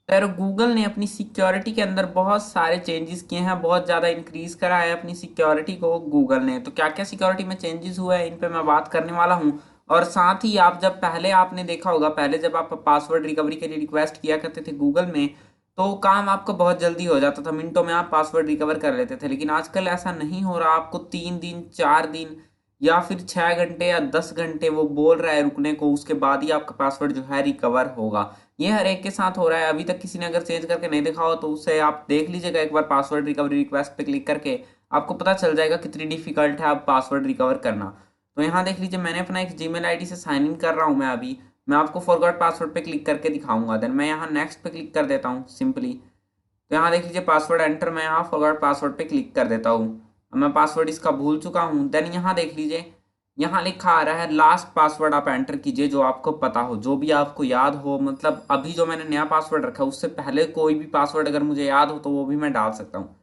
यार गूगल ने अपनी सिक्योरिटी के अंदर बहुत सारे चेंजेस किए हैं, बहुत ज़्यादा इंक्रीज करा है अपनी सिक्योरिटी को गूगल ने। तो क्या क्या सिक्योरिटी में चेंजेस हुए हैं इन पे मैं बात करने वाला हूँ। और साथ ही आप जब पहले आपने देखा होगा, पहले जब आप पासवर्ड रिकवरी के लिए रिक्वेस्ट किया करते थे गूगल में, तो काम आपका बहुत जल्दी हो जाता था, मिनटों में आप पासवर्ड रिकवर कर लेते थे। लेकिन आजकल ऐसा नहीं हो रहा, आपको 3 दिन 4 दिन या फिर 6 घंटे या 10 घंटे वो बोल रहा है रुकने को, उसके बाद ही आपका पासवर्ड जो है रिकवर होगा। ये हर एक के साथ हो रहा है। अभी तक किसी ने अगर चेंज करके नहीं देखा हो तो उसे आप देख लीजिएगा एक बार, पासवर्ड रिकवरी रिक्वेस्ट पे क्लिक करके आपको पता चल जाएगा कितनी डिफिकल्ट है अब पासवर्ड रिकवर करना। तो यहाँ देख लीजिए, मैंने अपना एक जीमेल आईडी से साइन इन कर रहा हूँ मैं अभी। मैं आपको फॉरगॉट पासवर्ड पे क्लिक करके दिखाऊंगा, देन मैं यहाँ नेक्स्ट पे क्लिक कर देता हूँ सिंपली। तो यहाँ देख लीजिए पासवर्ड एंटर, मैं यहाँ फॉरगॉट पासवर्ड पे क्लिक कर देता हूँ। अब मैं पासवर्ड इसका भूल चुका हूँ। देन यहाँ देख लीजिए, यहाँ लिखा आ रहा है लास्ट पासवर्ड आप एंटर कीजिए जो आपको पता हो, जो भी आपको याद हो। मतलब अभी जो मैंने नया पासवर्ड रखा है उससे पहले कोई भी पासवर्ड अगर मुझे याद हो तो वो भी मैं डाल सकता हूँ।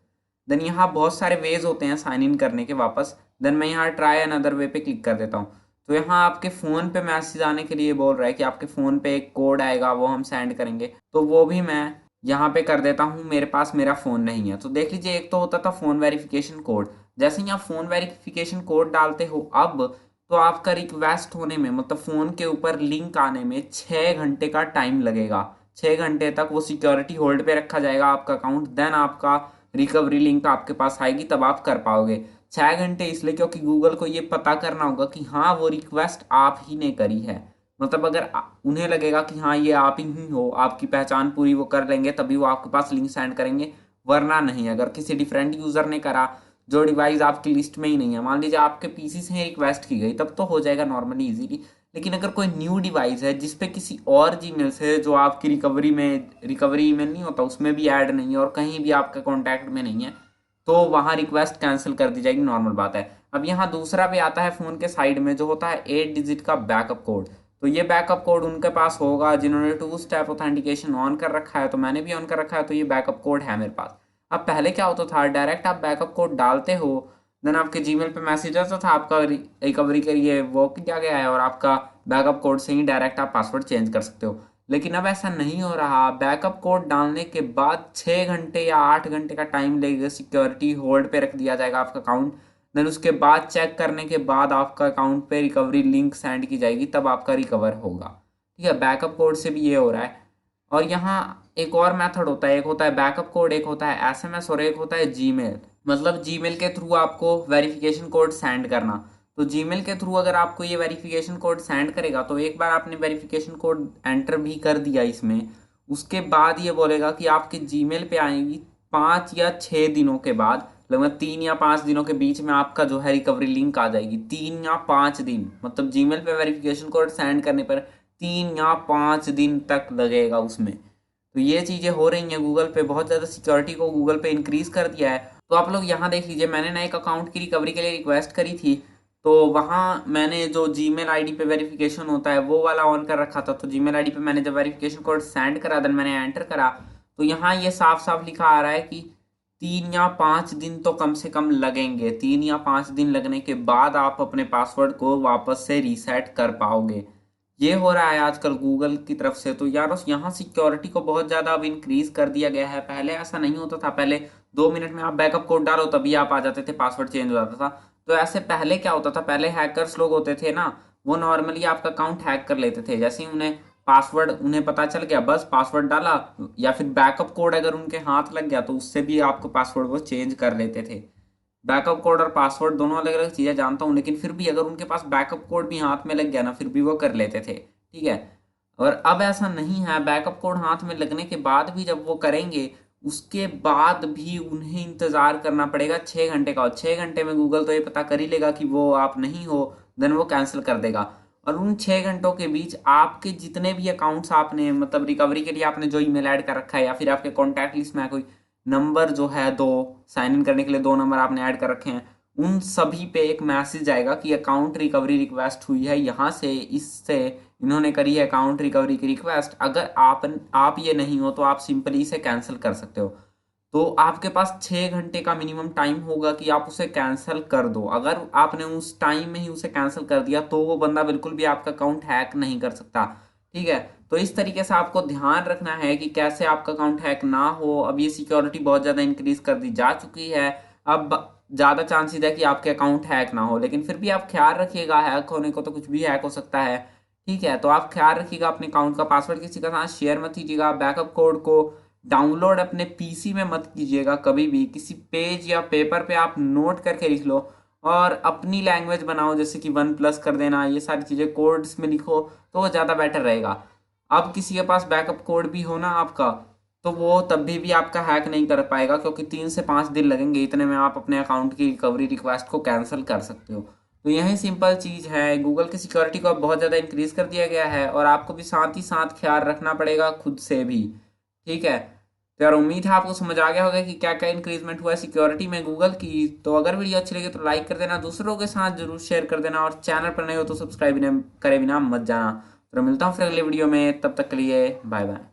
देन यहाँ बहुत सारे वेज होते हैं साइन इन करने के वापस। देन मैं यहाँ ट्राई अनदर वे पे क्लिक कर देता हूँ। तो यहाँ आपके फ़ोन पे मैसेज आने के लिए बोल रहा है कि आपके फ़ोन पे एक कोड आएगा, वो हम सेंड करेंगे। तो वो भी मैं यहाँ पे कर देता हूँ, मेरे पास मेरा फ़ोन नहीं है। तो देख लीजिए, एक तो होता था फ़ोन वेरिफिकेशन कोड। जैसे ही आप फ़ोन वेरिफिकेशन कोड डालते हो अब, तो आपका रिक्वेस्ट होने में, मतलब फ़ोन के ऊपर लिंक आने में 6 घंटे का टाइम लगेगा। 6 घंटे तक वो सिक्योरिटी होल्ड पे रखा जाएगा आपका अकाउंट। देन आपका रिकवरी लिंक आपके पास आएगी, तब आप कर पाओगे। 6 घंटे इसलिए क्योंकि गूगल को ये पता करना होगा कि हाँ वो रिक्वेस्ट आप ही ने करी है। मतलब अगर उन्हें लगेगा कि हाँ ये आप ही हो, आपकी पहचान पूरी वो कर लेंगे, तभी वो आपके पास लिंक सेंड करेंगे। वरना नहीं, अगर किसी डिफरेंट यूजर ने करा जो डिवाइस आपकी लिस्ट में ही नहीं है, मान लीजिए आपके पीसी से ही रिक्वेस्ट की गई, तब तो हो जाएगा नॉर्मली इजीली। लेकिन अगर कोई न्यू डिवाइस है जिसपे किसी और जीमेल से, जो आपकी रिकवरी ईमेल नहीं होता उसमें भी ऐड नहीं है और कहीं भी आपके कॉन्टैक्ट में नहीं है, तो वहाँ रिक्वेस्ट कैंसिल कर दी जाएगी, नॉर्मल बात है। अब यहाँ दूसरा भी आता है फ़ोन के साइड में, जो होता है 8 डिजिट का बैकअप कोड। तो ये बैकअप कोड उनके पास होगा जिन्होंने टू स्टेप ऑथेंटिकेशन ऑन कर रखा है। तो मैंने भी ऑन कर रखा है, तो ये बैकअप कोड है मेरे पास। अब पहले क्या होता था, डायरेक्ट आप बैकअप कोड डालते हो, देन आपके जीमेल पे मैसेज आता था आपका रिकवरी के लिए वो किया गया है, और आपका बैकअप कोड से ही डायरेक्ट आप पासवर्ड चेंज कर सकते हो। लेकिन अब ऐसा नहीं हो रहा। बैकअप कोड डालने के बाद 6 घंटे या 8 घंटे का टाइम लगेगा, सिक्योरिटी होल्ड पे रख दिया जाएगा आपका अकाउंट। देन उसके बाद चेक करने के बाद आपका अकाउंट पे रिकवरी लिंक सेंड की जाएगी, तब आपका रिकवर होगा। ठीक है, बैकअप कोड से भी ये हो रहा है। और यहाँ एक और मेथड होता है, एक होता है बैकअप कोड, एक होता है एसएमएस, और एक होता है जीमेल। मतलब जीमेल के थ्रू आपको वेरिफिकेशन कोड सेंड करना। तो जीमेल के थ्रू अगर आपको ये वेरिफिकेशन कोड सेंड करेगा, तो एक बार आपने वेरिफिकेशन कोड एंटर भी कर दिया इसमें, उसके बाद ये बोलेगा कि आपके जीमेल पे आएंगी 5 या 6 दिनों के बाद, लगभग 3 या 5 दिनों के बीच में आपका जो है रिकवरी लिंक आ जाएगी। 3 या 5 दिन, मतलब जीमेल पे वेरिफिकेशन कोड सेंड करने पर 3 या 5 दिन तक लगेगा उसमें। तो ये चीज़ें हो रही हैं, गूगल पे बहुत ज़्यादा सिक्योरिटी को गूगल पे इंक्रीज कर दिया है। तो आप लोग यहाँ देख लीजिए, मैंने ना एक अकाउंट की रिकवरी के लिए रिक्वेस्ट करी थी। तो वहाँ मैंने जो जीमेल आईडी पे वेरिफिकेशन होता है वो वाला ऑन कर रखा था। तो जीमेल आईडी पे मैंने जब वेरिफिकेशन कोड सेंड करा, देन मैंने एंटर करा, तो यहाँ ये साफ साफ लिखा आ रहा है कि 3 या 5 दिन तो कम से कम लगेंगे। 3 या 5 दिन लगने के बाद आप अपने पासवर्ड को वापस से रीसेट कर पाओगे। ये हो रहा है आजकल गूगल की तरफ से। तो यार उस यहाँ सिक्योरिटी को बहुत ज़्यादा अब इंक्रीज कर दिया गया है। पहले ऐसा नहीं होता था, पहले 2 मिनट में आप बैकअप कोड डालो तभी आप आ जाते थे, पासवर्ड चेंज हो जाता था। तो ऐसे पहले क्या होता था, पहले हैकर्स लोग होते थे ना, वो नॉर्मली आपका अकाउंट हैक कर लेते थे। जैसे ही उन्हें पासवर्ड उन्हें पता चल गया, बस पासवर्ड डाला, या फिर बैकअप कोड अगर उनके हाथ लग गया तो उससे भी आपको पासवर्ड वो चेंज कर लेते थे। बैकअप कोड और पासवर्ड दोनों अलग अलग चीज़ें जानता हूँ, लेकिन फिर भी अगर उनके पास बैकअप कोड भी हाथ में लग गया ना, फिर भी वो कर लेते थे। ठीक है। और अब ऐसा नहीं है, बैकअप कोड हाथ में लगने के बाद भी जब वो करेंगे, उसके बाद भी उन्हें इंतज़ार करना पड़ेगा 6 घंटे का। और 6 घंटे में गूगल तो ये पता कर ही लेगा कि वो आप नहीं हो, देन वो कैंसिल कर देगा। और उन 6 घंटों के बीच आपके जितने भी अकाउंट्स आपने, मतलब रिकवरी के लिए आपने जो ईमेल ऐड कर रखा है, या फिर आपके कॉन्टैक्ट लिस्ट में कोई नंबर जो है, दो साइन इन करने के लिए 2 नंबर आपने ऐड कर रखे हैं, उन सभी पे एक मैसेज आएगा कि अकाउंट रिकवरी रिक्वेस्ट हुई है, यहाँ से इससे इन्होंने करी है अकाउंट रिकवरी की रिक्वेस्ट। अगर आप ये नहीं हो तो आप सिंपली इसे कैंसिल कर सकते हो। तो आपके पास 6 घंटे का मिनिमम टाइम होगा कि आप उसे कैंसिल कर दो। अगर आपने उस टाइम में ही उसे कैंसिल कर दिया तो वो बंदा बिल्कुल भी आपका अकाउंट हैक नहीं कर सकता। ठीक है। तो इस तरीके से आपको ध्यान रखना है कि कैसे आपका अकाउंट हैक ना हो। अब ये सिक्योरिटी बहुत ज़्यादा इंक्रीज कर दी जा चुकी है। अब ज़्यादा चांसेस है कि आपके अकाउंट हैक ना हो, लेकिन फिर भी आप ख्याल रखिएगा, हैक होने को तो कुछ भी हैक हो सकता है। ठीक है, तो आप ख्याल रखिएगा, अपने अकाउंट का पासवर्ड किसी के साथ शेयर मत कीजिएगा। बैकअप कोड को डाउनलोड अपने पीसी में मत कीजिएगा कभी भी। किसी पेज या पेपर पे आप नोट करके लिख लो और अपनी लैंग्वेज बनाओ, जैसे कि वन प्लस कर देना, ये सारी चीज़ें कोड्स में लिखो तो वो ज़्यादा बेटर रहेगा। अब किसी के पास बैकअप कोड भी हो ना आपका, तो वो तब भी आपका हैक नहीं कर पाएगा, क्योंकि 3 से 5 दिन लगेंगे, इतने में आप अपने अकाउंट की रिकवरी रिक्वेस्ट को कैंसिल कर सकते हो। तो यही सिंपल चीज़ है। गूगल की सिक्योरिटी को अब बहुत ज़्यादा इंक्रीज कर दिया गया है और आपको भी साथ ही साथ ख्याल रखना पड़ेगा खुद से भी। ठीक है, तो यार उम्मीद है आपको समझ आ गया होगा कि क्या क्या इंक्रीजमेंट हुआ है सिक्योरिटी में गूगल की। तो अगर वीडियो अच्छी लगी तो लाइक कर देना, दूसरों के साथ जरूर शेयर कर देना, और चैनल पर नए हो तो सब्सक्राइब करे बिना मत जाना। तो मिलता हूँ फिर अगले वीडियो में, तब तक के लिए बाय बाय।